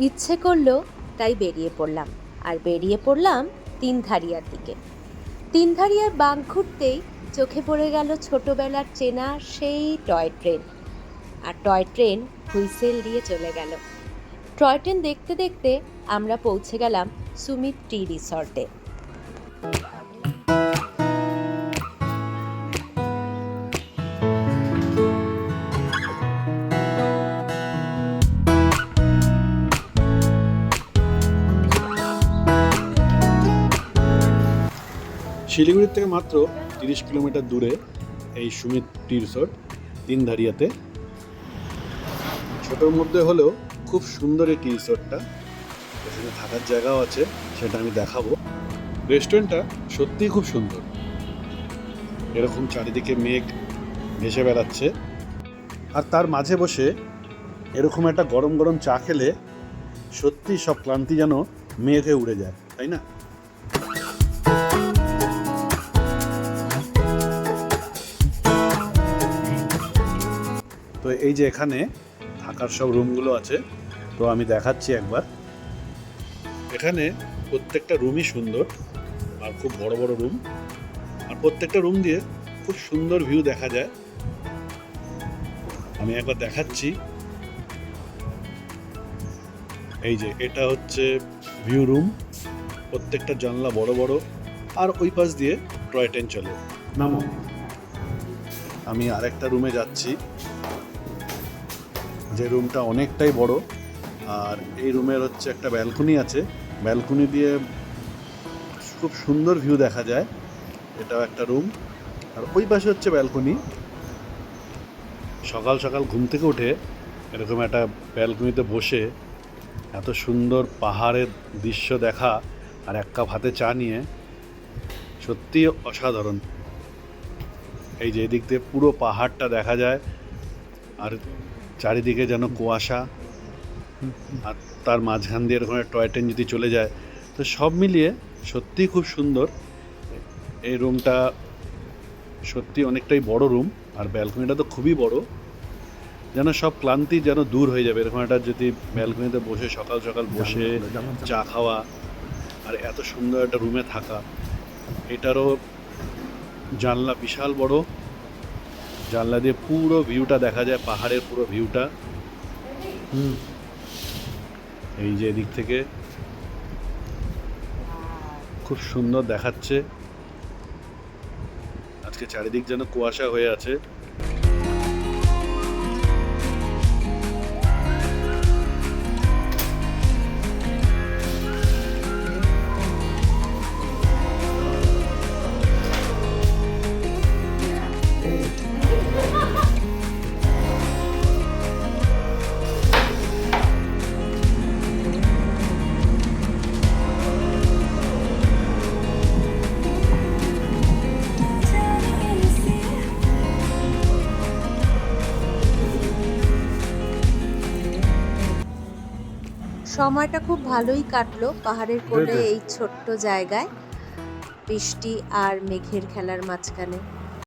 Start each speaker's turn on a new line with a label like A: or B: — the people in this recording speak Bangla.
A: ইচ্ছে করলো তাই বেরিয়ে পড়লাম। আর বেরিয়ে পড়লাম তিনধারিয়ার দিকে। তিনধারিয়ার বাঁক ঘুরতেই চোখে পড়ে গেল ছোটবেলার চেনা সেই টয় ট্রেন। আর টয় ট্রেন হুইসেল দিয়ে চলে গেল। টয় ট্রেন দেখতে দেখতে আমরা পৌঁছে গেলাম সুমিত টি রিসর্টে।
B: শিলিগুড়ির থেকে মাত্র 30 কিলোমিটার দূরে এই সুমিত টি রিসর্ট তিনধারিয়াতে। ছোটোর মধ্যে হলেও খুব সুন্দর এই টি রিসর্টটা। এখানে থাকার জায়গাও আছে, সেটা আমি দেখাবো। রেস্টুরেন্টটা সত্যিই খুব সুন্দর। এরকম চারিদিকে মেঘ ভেসে বেড়াচ্ছে, আর তার মাঝে বসে এরকম একটা গরম গরম চা খেলে সত্যি সব ক্লান্তি যেন মেঘে উড়ে যায়, তাই না? তো এই যে এখানে থাকার সব রুমগুলো আছে, তো আমি দেখাচ্ছি একবার। এখানে প্রত্যেকটা রুমই সুন্দর আর খুব বড় বড় রুম, আর প্রত্যেকটা রুম দিয়ে খুব সুন্দর ভিউ দেখা যায়। আমি একবার দেখাচ্ছি। এই যে এটা হচ্ছে ভিউ রুম, প্রত্যেকটা জানলা বড় বড়, আর ওই পাশ দিয়ে টয় ট্রেন চলে। নামো, আমি আরেকটা রুমে যাচ্ছি, যে রুমটা অনেকটাই বড়। আর এই রুমের হচ্ছে একটা ব্যালকনি আছে, ব্যালকনি দিয়ে খুব সুন্দর ভিউ দেখা যায়। এটাও একটা রুম, আর ওই পাশে হচ্ছে ব্যালকনি। সকাল সকাল ঘুম থেকে উঠে এরকম একটা ব্যালকনিতে বসে এত সুন্দর পাহাড়ের দৃশ্য দেখা আর এক কাপ হাতে চা নিয়ে সত্যি অসাধারণ। এই যে এদিক দিয়ে পুরো পাহাড়টা দেখা যায়, আর চারিদিকে যেন কুয়াশা, আর তার মাঝখান দিয়ে এরকম টয় ট্রেন যদি চলে যায়, তো সব মিলিয়ে সত্যিই খুব সুন্দর। এই রুমটা সত্যি অনেকটাই বড় রুম, আর ব্যালকনিটা তো খুবই বড়, যেন সব ক্লান্তি যেন দূর হয়ে যাবে এরকম একটা যদি ব্যালকনিতে বসে সকাল সকাল বসে চা খাওয়া আর এত সুন্দর একটা রুমে থাকা। এটারও জানলা বিশাল বড়, জানলা দিয়ে পুরো ভিউটা দেখা যায়, পাহাড়ের পুরো ভিউটা। এই যে এদিক থেকে খুব সুন্দর দেখাচ্ছে। আজকে চারিদিক যেন কুয়াশা হয়ে আছে।
A: সময়টা খুব ভালোই কাটলো পাহাড়ের কোলে এই ছোট্ট জায়গায়, বৃষ্টি আর মেঘের খেলার মাঝখানে।